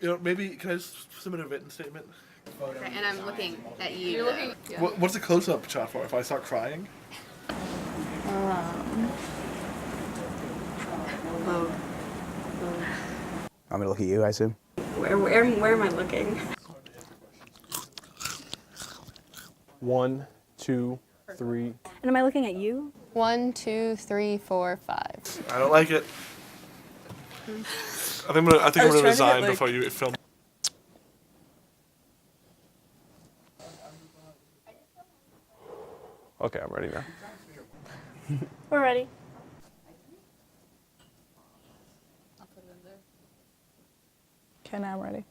Maybe can I just submit a written statement? Okay, and I'm looking at you. You're looking. Yeah. What's the close-up shot for? If I start crying? Vogue. I'm gonna look at you, I assume. Where am I looking? 1, 2, 3. And am I looking at you? 1, 2, 3, 4, 5. I don't like it. I think I'm gonna resign before you film. Okay, I'm ready now. We're ready. Okay, now I'm ready.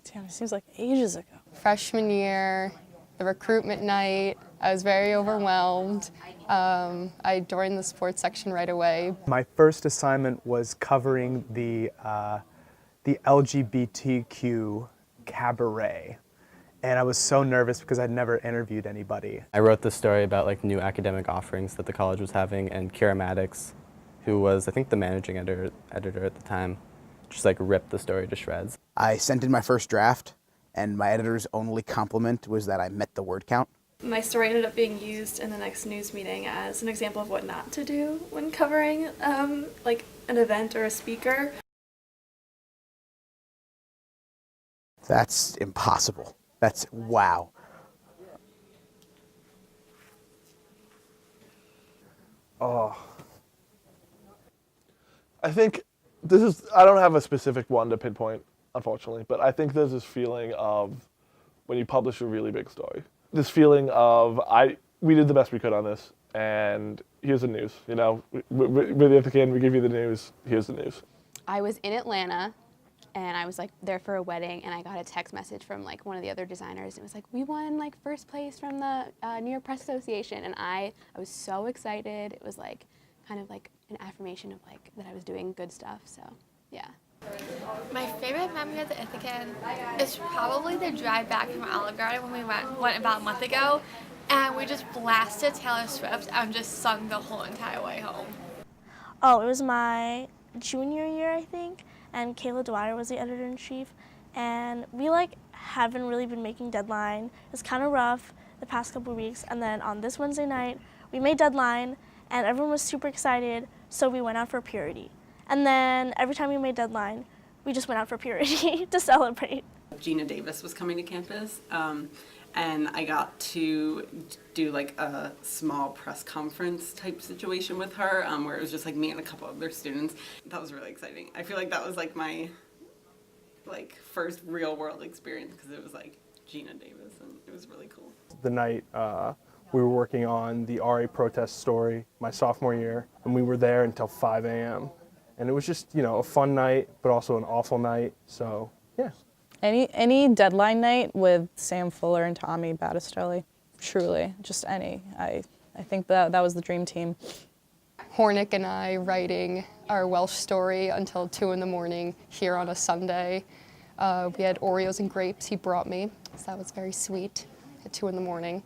Damn, it seems like ages ago. Freshman year, the recruitment night, I was very overwhelmed. I joined the sports section right away. My first assignment was covering the LGBTQ cabaret. And I was so nervous because I'd never interviewed anybody. I wrote this story about like new academic offerings that the college was having, and Kira Maddox, who was I think the managing editor at the time, just like ripped the story to shreds. I sent in my first draft, and my editor's only compliment was that I met the word count. My story ended up being used in the next news meeting as an example of what not to do when covering like an event or a speaker. That's impossible. That's wow. I think I don't have a specific one to pinpoint, unfortunately, but I think there's this feeling of when you publish a really big story. This feeling of, we did the best we could on this, and here's the news. We're the Ithacan, we give you the news, here's the news. I was in Atlanta, and I was like there for a wedding, and I got a text message from like one of the other designers. It was like, we won like first place from the New York Press Association, and I was so excited. It was like kind of like an affirmation of like that I was doing good stuff. So yeah. My favorite memory of the Ithacan is probably the drive back from Olive Garden when we went about a month ago, and we just blasted Taylor Swift and just sung the whole entire way home. Oh, it was my junior year, I think, and Kayla Dwyer was the editor-in-chief, and we like haven't really been making deadline. It's kind of rough the past couple weeks, and then on this Wednesday night, we made deadline, and everyone was super excited, so we went out for purity. And then every time we made deadline, we just went out for purity to celebrate. Gina Davis was coming to campus, and I got to do like a small press conference type situation with her, where it was just like me and a couple other students. That was really exciting. I feel like that was like my first real world experience because it was like Gina Davis, and it was really cool. The night we were working on the RA protest story my sophomore year, and we were there until 5 a.m. And it was just, a fun night, but also an awful night. So, yeah. Any deadline night with Sam Fuller and Tommy Battistelli, truly, just any. I think that was the dream team. Hornick and I writing our Welsh story until 2 in the morning here on a Sunday. We had Oreos and grapes he brought me, so that was very sweet at 2 in the morning.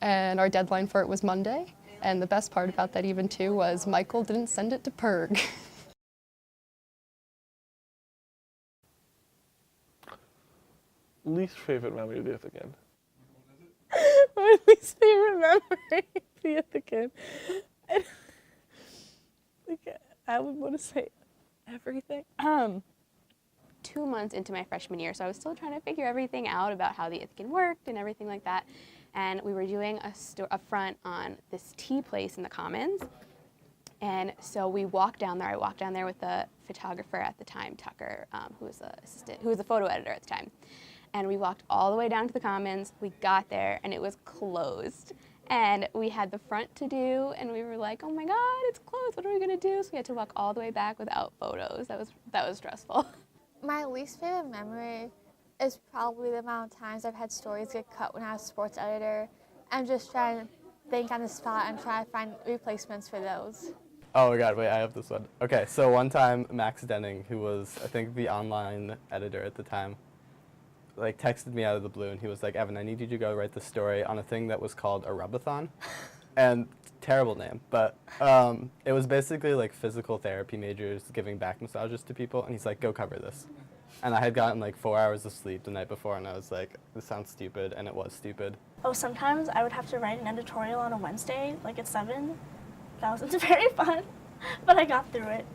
And our deadline for it was Monday. And the best part about that even too was Michael didn't send it to Perg. Least favorite memory of the Ithacan? My least favorite memory of the Ithacan. I would want to say everything. 2 months into my freshman year, so I was still trying to figure everything out about how the Ithacan worked and everything like that. And we were doing a front on this tea place in the Commons. And so we walked down there. I walked down there with the photographer at the time, Tucker, who was the photo editor at the time. And we walked all the way down to the Commons. We got there, and it was closed. And we had the front to do, and we were like, oh my God, it's closed. What are we gonna do? So we had to walk all the way back without photos. That was stressful. My least favorite memory is probably the amount of times I've had stories get cut when I was sports editor, and just trying to think on the spot and try to find replacements for those. Oh my God, wait, I have this one. Okay, so one time Max Denning, who was I think the online editor at the time, like texted me out of the blue, and he was like, Evan, I need you to go write the story on a thing that was called a rubathon. And terrible name, but it was basically like physical therapy majors giving back massages to people, and he's like, go cover this. And I had gotten like 4 hours of sleep the night before, and I was like, this sounds stupid, and it was stupid. Oh, sometimes I would have to write an editorial on a Wednesday, like at 7. That wasn't very fun, but I got through it.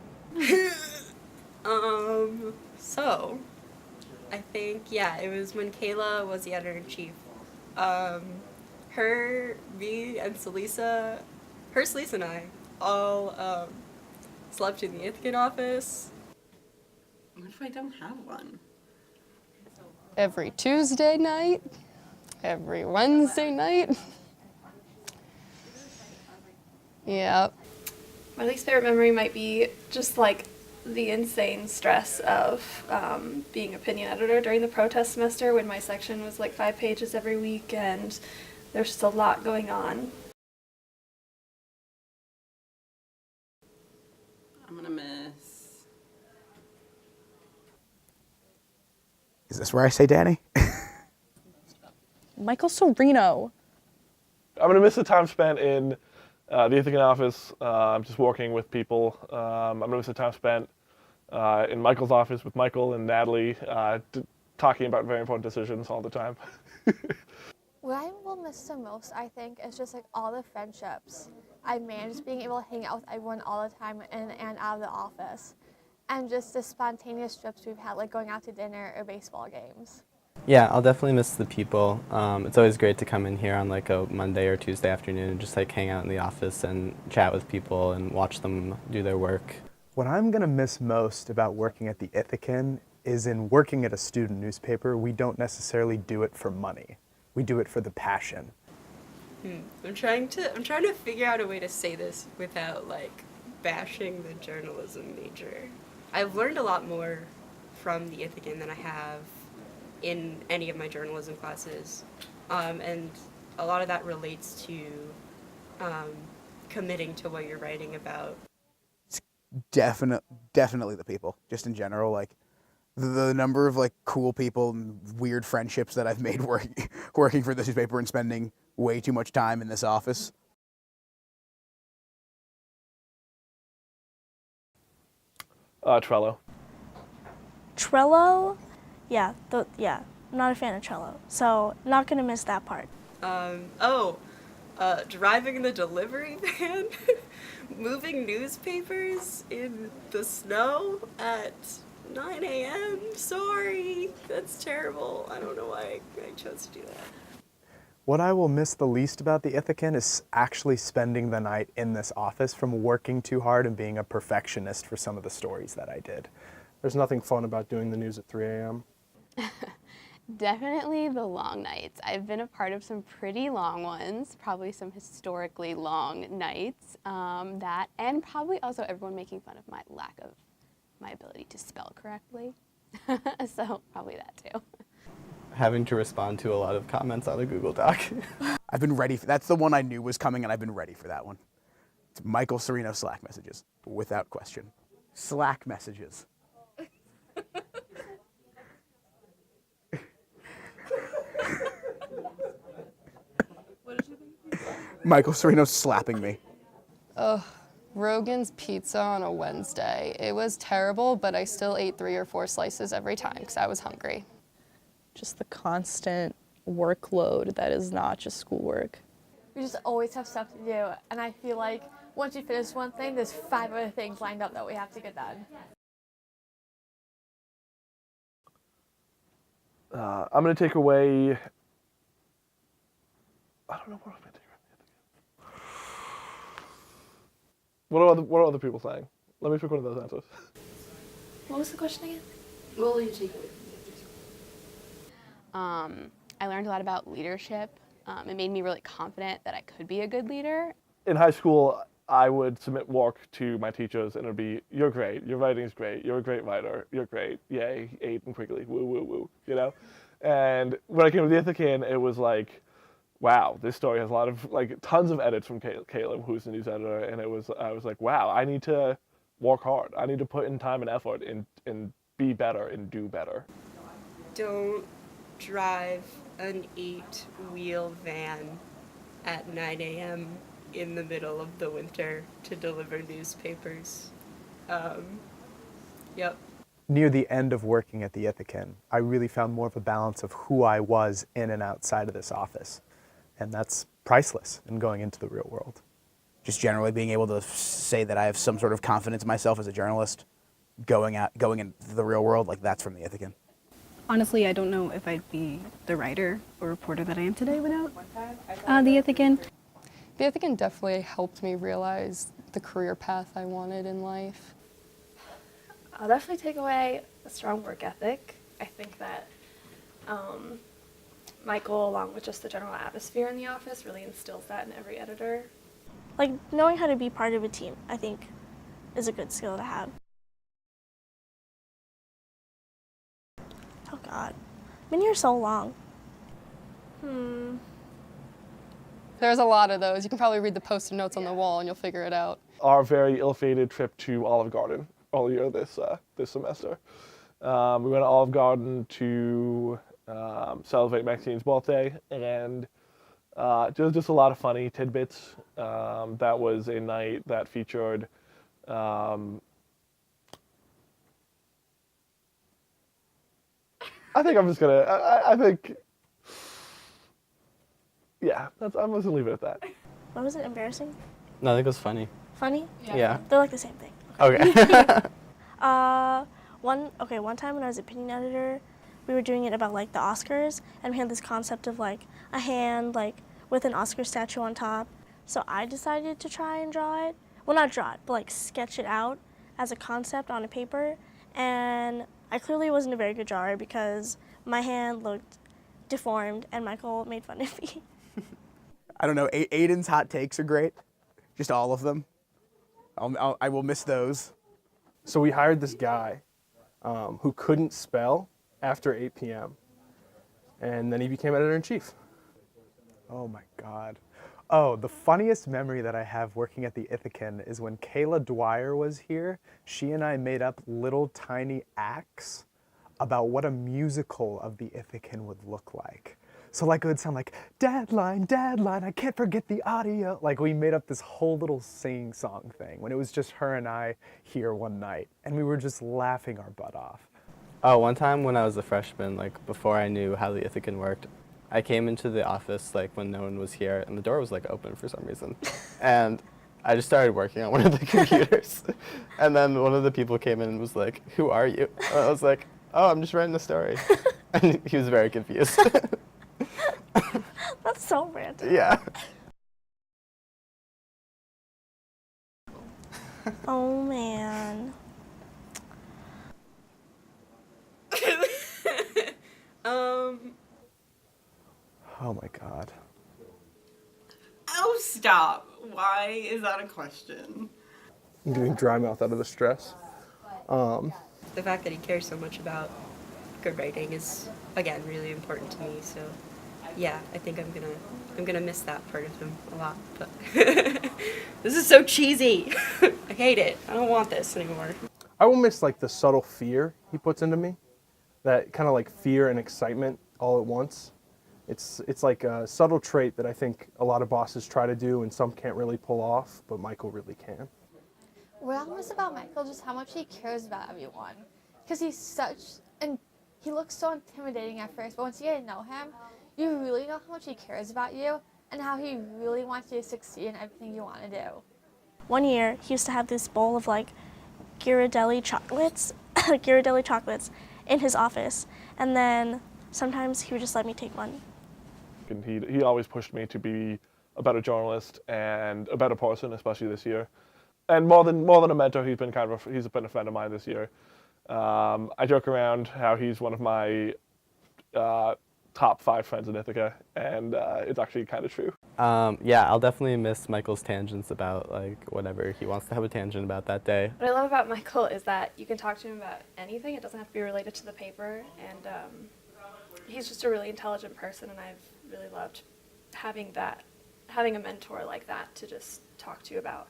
So, I think, yeah, it was when Kayla was the editor-in-chief. Her, me, and Celisa, Celisa and I, all slept in the Ithacan office. What if I don't have one? Every Tuesday night, every Wednesday night. Yep. My least favorite memory might be just like the insane stress of being opinion editor during the protest semester when my section was like 5 pages every week and there's just a lot going on. I'm gonna miss. Is this where I say Danny? Michael Serino. I'm gonna miss the time spent in the Ithacan office, just working with people. I'm gonna miss the time spent in Michael's office with Michael and Natalie, talking about very important decisions all the time. What I will miss the most, I think, is just like all the friendships I made, just being able to hang out with everyone all the time in and out of the office, and just the spontaneous trips we've had, like going out to dinner or baseball games. Yeah, I'll definitely miss the people. It's always great to come in here on like a Monday or Tuesday afternoon and just like hang out in the office and chat with people and watch them do their work. What I'm going to miss most about working at the Ithacan is in working at a student newspaper, we don't necessarily do it for money. We do it for the passion. I'm trying to figure out a way to say this without like bashing the journalism major. I've learned a lot more from the Ithacan than I have in any of my journalism classes, and a lot of that relates to committing to what you're writing about. It's definitely the people, just in general, like the number of like cool people and weird friendships that I've made working for this newspaper and spending way too much time in this office. Trello. Trello? Yeah, I'm not a fan of Trello, so not gonna miss that part. Driving the delivery van, moving newspapers in the snow at 9 a.m. Sorry, that's terrible. I don't know why I chose to do that. What I will miss the least about the Ithacan is actually spending the night in this office from working too hard and being a perfectionist for some of the stories that I did. There's nothing fun about doing the news at 3 a.m. Definitely the long nights. I've been a part of some pretty long ones, probably some historically long nights. That, and probably also everyone making fun of my lack of my ability to spell correctly. So probably that too. Having to respond to a lot of comments on a Google Doc. I've been ready for that's the one I knew was coming, and I've been ready for that one. It's Michael Serino Slack messages, without question. Slack messages. Michael Serino slapping me. Ugh, Rogan's pizza on a Wednesday. It was terrible, but I still ate 3 or 4 slices every time because I was hungry. Just the constant workload that is not just schoolwork. We just always have stuff to do, and I feel like once you finish one thing, there's 5 other things lined up that we have to get done. I'm going to take away, I don't know what I'm going to take away. What are other people saying? Let me pick one of those answers. What was the question again? What will you take? I learned a lot about leadership. It made me really confident that I could be a good leader. In high school, I would submit work to my teachers, and it would be, you're great, your writing is great, you're a great writer, you're great, yay, Aiden Quigley, woo, woo, woo, you know? And when I came to the Ithacan, it was like, wow, this story has a lot of, like, tons of edits from Caleb, who's the news editor, and I was like, wow, I need to work hard. I need to put in time and effort and be better and do better. Don't drive an 8-wheel van at 9 a.m. in the middle of the winter to deliver newspapers. Yep. Near the end of working at the Ithacan, I really found more of a balance of who I was in and outside of this office. And that's priceless in going into the real world. Just generally being able to say that I have some sort of confidence in myself as a journalist, going into the real world, like that's from the Ithacan. Honestly, I don't know if I'd be the writer or reporter that I am today without the Ithacan. The Ithacan definitely helped me realize the career path I wanted in life. I'll definitely take away a strong work ethic. I think that Michael, along with just the general atmosphere in the office, really instills that in every editor. Like, knowing how to be part of a team, I think, is a good skill to have. Oh God, I've been here so long. There's a lot of those. You can probably read the post-it notes on the wall and you'll figure it out. Our very ill-fated trip to Olive Garden earlier this semester. We went to Olive Garden to celebrate Maxine's birthday, and just a lot of funny tidbits. That was a night that featured I think I'm just gonna. I think. Yeah, I'm just gonna leave it at that. What was it? Embarrassing? No, I think it was funny. Funny? Yeah. They're like the same thing. Okay. One time when I was opinion editor, we were doing it about like the Oscars, and we had this concept of like a hand like with an Oscar statue on top. So I decided to try and draw it. Well, not draw it, but like sketch it out as a concept on a paper. And I clearly wasn't a very good drawer because my hand looked deformed, and Michael made fun of me. I don't know, Aiden's hot takes are great. Just all of them. I will miss those. So we hired this guy who couldn't spell after 8 p.m. And then he became editor-in-chief. Oh my God. Oh, the funniest memory that I have working at the Ithacan is when Kayla Dwyer was here. She and I made up little tiny acts about what a musical of the Ithacan would look like. So like it would sound like, Deadline, Deadline, I can't forget the audio. Like we made up this whole little sing song thing when it was just her and I here one night. And we were just laughing our butt off. Oh, one time when I was a freshman, like before I knew how the Ithacan worked, I came into the office like when no one was here, and the door was like open for some reason. And I just started working on one of the computers. And then one of the people came in and was like, "Who are you?" And I was like, "Oh, I'm just writing a story." And he was very confused. That's so random. Yeah. Oh man. Oh my God. Oh, stop. Why is that a question? I'm getting dry mouth out of the stress. The fact that he cares so much about good writing is, again, really important to me. So, yeah, I think I'm gonna miss that part of him a lot. But this is so cheesy. I hate it. I don't want this anymore. I will miss like the subtle fear he puts into me. That kind of like fear and excitement all at once. It's like a subtle trait that I think a lot of bosses try to do and some can't really pull off, but Michael really can. What I miss about Michael just how much he cares about everyone. Because he looks so intimidating at first, but once you get to know him, you really know how much he cares about you and how he really wants you to succeed in everything you want to do. One year, he used to have this bowl of like Ghirardelli chocolates, Ghirardelli chocolates in his office, and then sometimes he would just let me take one. And he always pushed me to be a better journalist and a better person, especially this year. And more than a mentor, he's been a friend of mine this year. I joke around how he's one of my top 5 friends in Ithaca, and it's actually kind of true. Yeah, I'll definitely miss Michael's tangents about like whatever he wants to have a tangent about that day. What I love about Michael is that you can talk to him about anything. It doesn't have to be related to the paper, and he's just a really intelligent person, and I've really loved having a mentor like that to just talk to you about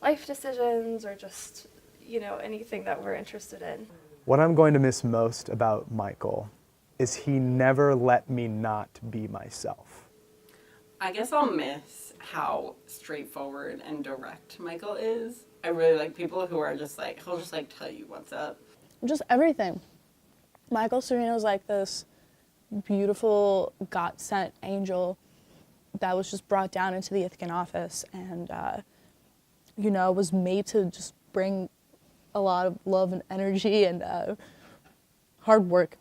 life decisions or just, anything that we're interested in. What I'm going to miss most about Michael is he never let me not be myself. I guess I'll miss how straightforward and direct Michael is. I really like people who are just like, he'll just like tell you what's up. Just everything. Michael Sereno's like this beautiful God-sent angel that was just brought down into the Ithacan office and, was made to just bring a lot of love and energy and hard work